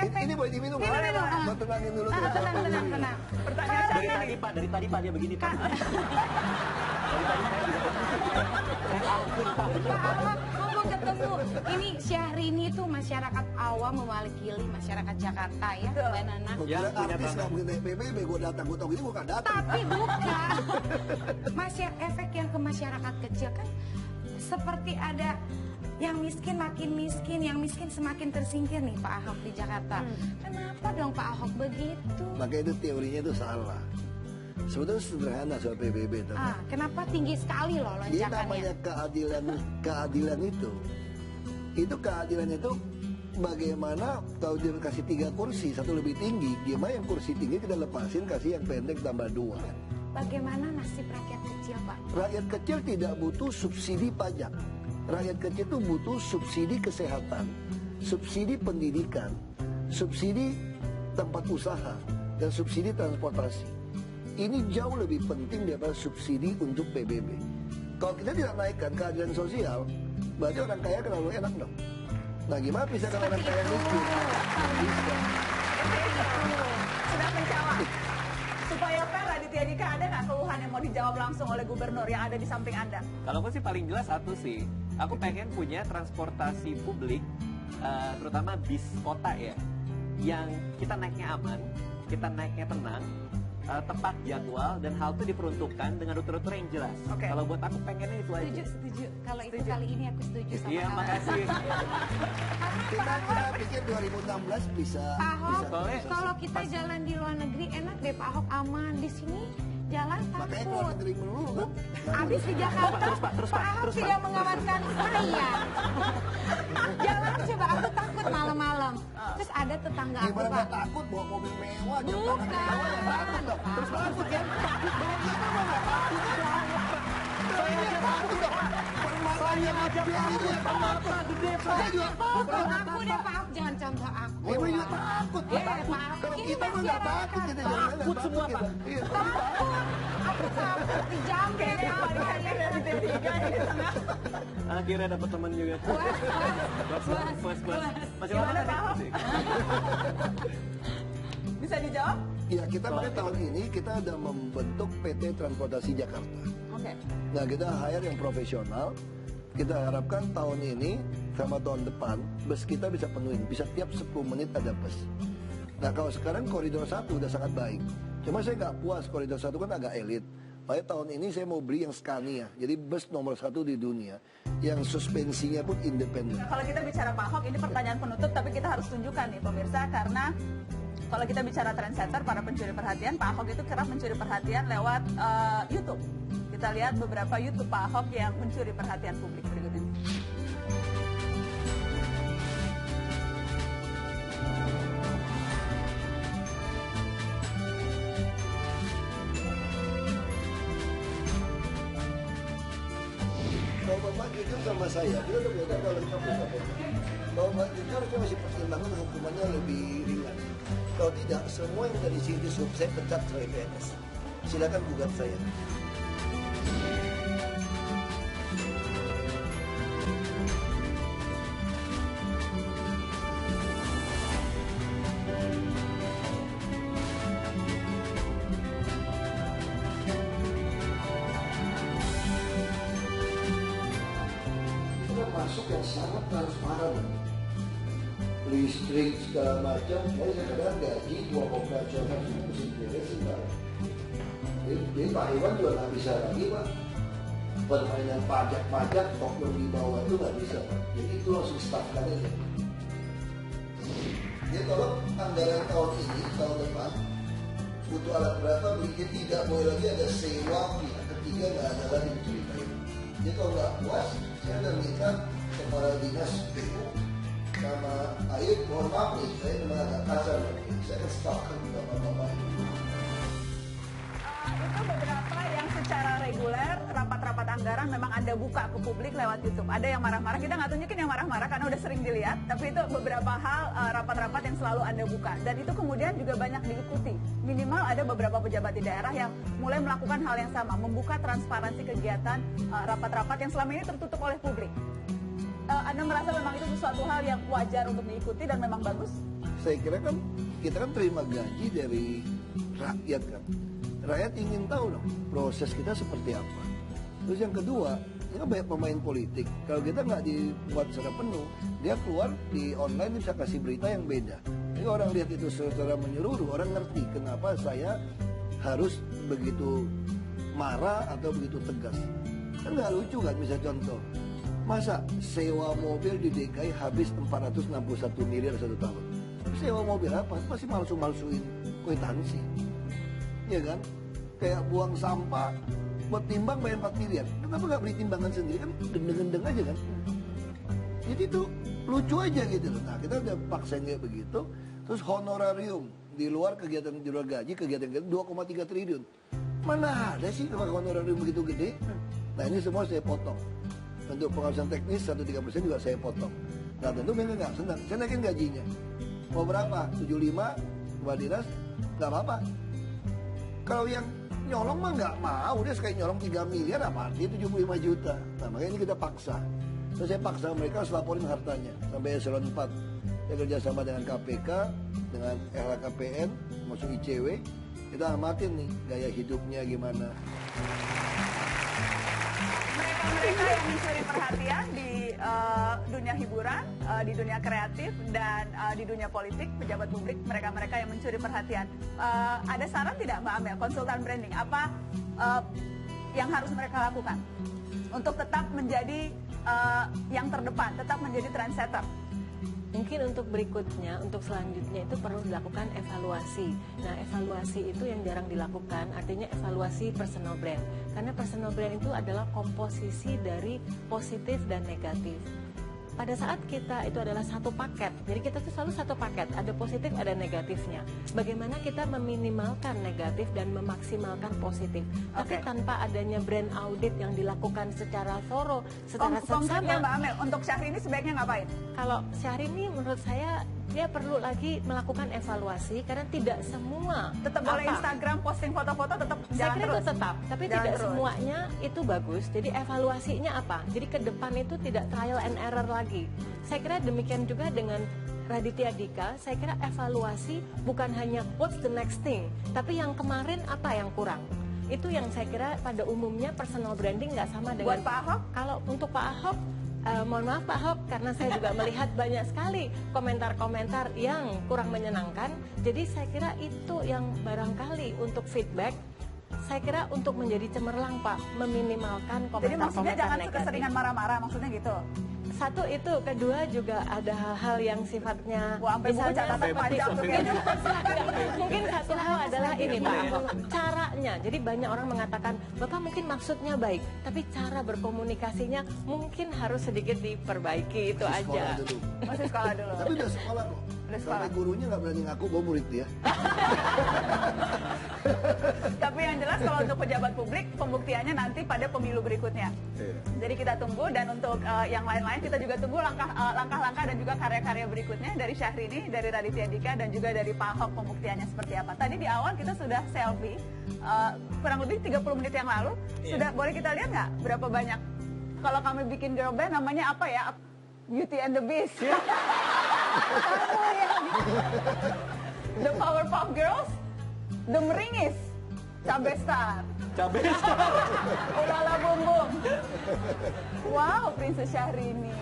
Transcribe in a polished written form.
efek. Ini boleh diminum. Minum. Tenangin dulu. Tenang. Pertanyaan dari tadi Pak dia begini Pak. Dari tadi saya juga Pak Ahok mau ketemu. Ini Syahrini itu masyarakat awam mewakili masyarakat Jakarta ya, Mbak Nana. Ya, artis nggak mungkin PBB, gue datang, gue tahu ini bukan datang. Tapi bukan. Efek yang ke masyarakat kecil kan seperti ada yang miskin makin miskin, yang miskin semakin tersingkir nih Pak Ahok di Jakarta. Kenapa dong Pak Ahok begitu? Makanya itu teorinya itu salah. Sebetulnya sederhana soal PBB itu. Kenapa tinggi sekali loh lonjakannya? Dia namanya keadilan itu. Itu keadilan itu bagaimana kalau dia kasih 3 kursi, 1 lebih tinggi, gimana yang kursi tinggi kita lepasin, kasih yang pendek tambah 2. Bagaimana nasib rakyat kecil Pak? Rakyat kecil tidak butuh subsidi pajak. Rakyat kecil itu butuh subsidi kesehatan, subsidi pendidikan, subsidi tempat usaha, dan subsidi transportasi. Ini jauh lebih penting daripada subsidi untuk PBB. Kalau kita tidak naikkan keadilan sosial, berarti orang kaya akan lalu enak dong. Nah gimana pisahkan orang kaya miskin? Bisa. Sudah menjawab. Supaya fair, Raditya Dika, ada nggak keluhan yang mau dijawab langsung oleh gubernur yang ada di samping Anda? Kalau aku sih paling jelas satu sih, aku pengen punya transportasi publik, terutama bis kota ya, yang kita naiknya aman, kita naiknya tenang, tepat jadwal, dan hal itu diperuntukkan dengan rute-rute yang jelas. Kalau buat aku pengennya itu aja. Setuju. Kalau itu kali ini aku setuju sama Iya, kamu. makasih. Kita pikir 2016 bisa. Pak Ahok, Soalnya- kalau kita jalan di luar negeri enak deh Pak Ahok, aman. Di sini jalan Makanya keluar takut. negeri melulu kan. Abis di Jakarta, Terus, Pak, Pak Ahok tidak mengamankan saya. Jalan coba aku takut malam-malam. Terus ada tetangga aku Gimana Pak. nggak takut bawa mobil mewah, jam tangan Bukan. mewah, ya takut dong. Terus takut kan? Takut dong. Siapa nggak takut dong? Saya takut dong. Permasalahan aja itu ya apa? Saya juga takut. Aku deh Pak Ahok, jangan contoh aku. Ibu juga takut. Iya, Takut. Pak. Kalau Ini kita mah nggak masyarakat. takut, kita jangan Takut semua, Pak. Iya. Takut. Aku takut dijambe deh Pak. Akhirnya dapat teman juga. Puas. Masih lama Gimana, kan? Pak Ahok? Bisa dijawab? Ya kita pada tahun ini kita ada membentuk PT Transportasi Jakarta. Oke. Nah kita hire yang profesional. Kita harapkan tahun ini sama tahun depan bus kita bisa penuhin. Bisa tiap 10 menit ada bus. Nah kalau sekarang koridor 1 udah sangat baik. Cuma saya nggak puas, koridor 1 kan agak elit. Makanya tahun ini saya mau beli yang Scania. Jadi bus nomor 1 di dunia. Yang suspensinya pun independen. Nah, kalau kita bicara Pak Ahok, ini pertanyaan penutup, tapi kita harus tunjukkan nih pemirsa, karena kalau kita bicara trendsetter, para pencuri perhatian, Pak Ahok itu kerap mencuri perhatian lewat YouTube. Kita lihat beberapa YouTube Pak Ahok yang mencuri perhatian publik berikut ini. Kalau Bapak jujur sama saya, dia udah beda kalau kamu sama. Kalau Bapak jujur, saya masih pertimbangkan hukumannya lebih ringan. Kalau tidak, semua yang dari sini saya pecat sebagai PNS. Silakan gugat saya. Masuk yang sangat transparan, listrik segala macam. Saya kadang gaji 2 operasional semua mesti beresin Pak. Jadi Pak Iwan juga nggak bisa lagi Pak. Permainan pajak oknum di bawah itu nggak bisa Pak. Jadi itu langsung stafkan aja. Jadi kalau anggaran tahun ini, tahun depan butuh alat berapa, bikin tidak boleh lagi ada sewa pihak ketiga, nggak ada lagi diceritain. Jadi kalau nggak puas, saya udah minta kepala dinas PU sama Ayu, mohon maaf nih, saya memang agak kasar lagi. Saya akan stafkan bapak-bapak itu. Itu beberapa yang secara reguler rapat-rapat anggaran memang Anda buka ke publik lewat YouTube. Ada yang marah-marah, kita nggak tunjukin yang marah-marah karena udah sering dilihat, tapi itu beberapa hal rapat-rapat yang selalu Anda buka, dan itu kemudian juga banyak diikuti. Minimal ada beberapa pejabat di daerah yang mulai melakukan hal yang sama, membuka transparansi kegiatan rapat-rapat yang selama ini tertutup oleh publik. Anda merasa memang itu sesuatu hal yang wajar untuk diikuti dan memang bagus? saya kira kan kita kan terima gaji dari rakyat kan. Rakyat ingin tahu dong proses kita seperti apa. Terus yang kedua, ini kan banyak pemain politik. Kalau kita nggak dibuat secara penuh, dia keluar di online bisa kasih berita yang beda. Jadi orang lihat itu secara menyeluruh, orang ngerti kenapa saya harus begitu marah atau begitu tegas. Kan nggak lucu kan, misalnya contoh. Masa sewa mobil di DKI habis 461 miliar 1 tahun? Sewa mobil apa? Pasti malsu-malsuin kwitansi. Ya kan? Kayak buang sampah, buat timbang bayar 4 miliar. Kenapa nggak beli timbangan sendiri? Kan gendeng-gendeng aja kan? Jadi itu lucu aja gitu loh. Nah kita udah paksain kayak begitu. Terus honorarium di luar kegiatan, di luar gaji, kegiatan 2,3 triliun. Mana ada sih honorarium begitu gede? Nah ini semua saya potong. Untuk pengawasan teknis 1,3% juga saya potong. Nah tentu mereka nggak senang. Saya naikin gajinya. Mau berapa? 75, kepala dinas, nggak apa-apa. Kalau yang nyolong mah nggak mau, dia sekali nyolong 3 miliar apa artinya 75 juta. Nah makanya ini kita paksa. Terus saya paksa mereka harus laporin hartanya sampai eselon 4. Saya kerjasama dengan KPK, dengan LHKPN, masuk ICW. Kita amatin nih gaya hidupnya gimana. Mereka yang mencuri perhatian di dunia hiburan, di dunia kreatif, dan di dunia politik, pejabat publik, mereka-mereka yang mencuri perhatian. Ada saran tidak Mbak Amel, konsultan branding, apa yang harus mereka lakukan untuk tetap menjadi yang terdepan, tetap menjadi trendsetter? Mungkin untuk berikutnya, untuk selanjutnya itu perlu dilakukan evaluasi. Nah, evaluasi itu yang jarang dilakukan, artinya evaluasi personal brand. Karena personal brand itu adalah komposisi dari positif dan negatif. Pada saat kita itu adalah satu paket, jadi kita tuh selalu satu paket, ada positif, ada negatifnya. Bagaimana kita meminimalkan negatif dan memaksimalkan positif. Tapi tanpa adanya brand audit yang dilakukan secara thorough, secara seksama. Mbak Amel, untuk Syahrini sebaiknya ngapain? Kalau Syahrini menurut saya dia perlu lagi melakukan evaluasi karena tidak semua tetap boleh Instagram posting foto-foto tetap saya jalan kira terus. itu tetap, tapi Jalan tidak terus. semuanya itu bagus. Jadi evaluasinya apa? Jadi ke depan itu tidak trial and error lagi. Saya kira demikian juga dengan Raditya Dika. Saya kira evaluasi bukan hanya what's the next thing, tapi yang kemarin apa yang kurang. Itu yang saya kira pada umumnya personal branding nggak sama dengan. Buat Pak Ahok? Kalau untuk Pak Ahok, mohon maaf Pak Ahok, karena saya juga melihat banyak sekali komentar-komentar yang kurang menyenangkan. Jadi saya kira itu yang barangkali untuk feedback. Saya kira untuk menjadi cemerlang Pak, meminimalkan Jadi maksudnya komentar-komentar jangan negatif. keseringan marah-marah, maksudnya gitu. Satu itu, kedua juga ada hal-hal yang sifatnya Wah, sampai buku catatan panjang tuh kayaknya. mungkin satu hal adalah ini Pak Ahok, caranya. Jadi banyak orang mengatakan Bapak mungkin maksudnya baik, tapi cara berkomunikasinya mungkin harus sedikit diperbaiki, itu Masih sekolah aja. dulu. Masih sekolah dulu. Tapi udah sekolah kok. Udah sekolah. Sampai gurunya nggak berani ngaku gue murid dia. Tapi yang jelas kalau untuk pejabat publik, pembuktiannya nanti pada pemilu berikutnya. Iya. Jadi kita tunggu, dan untuk yang lain-lain kita juga tunggu langkah-langkah dan juga karya-karya berikutnya dari Syahrini, dari Raditya Dika, dan juga dari Pak Ahok, pembuktiannya seperti apa. Tadi di awal kita sudah selfie, kurang lebih 30 menit yang lalu. Sudah boleh kita lihat nggak berapa banyak? Kalau kami bikin girl band namanya apa ya? Beauty and the Beast. Kamu yang The Powerpuff Girls, The Meringis, Cabe Star, Ulala Bum Bum. Wow, Princess Syahrini.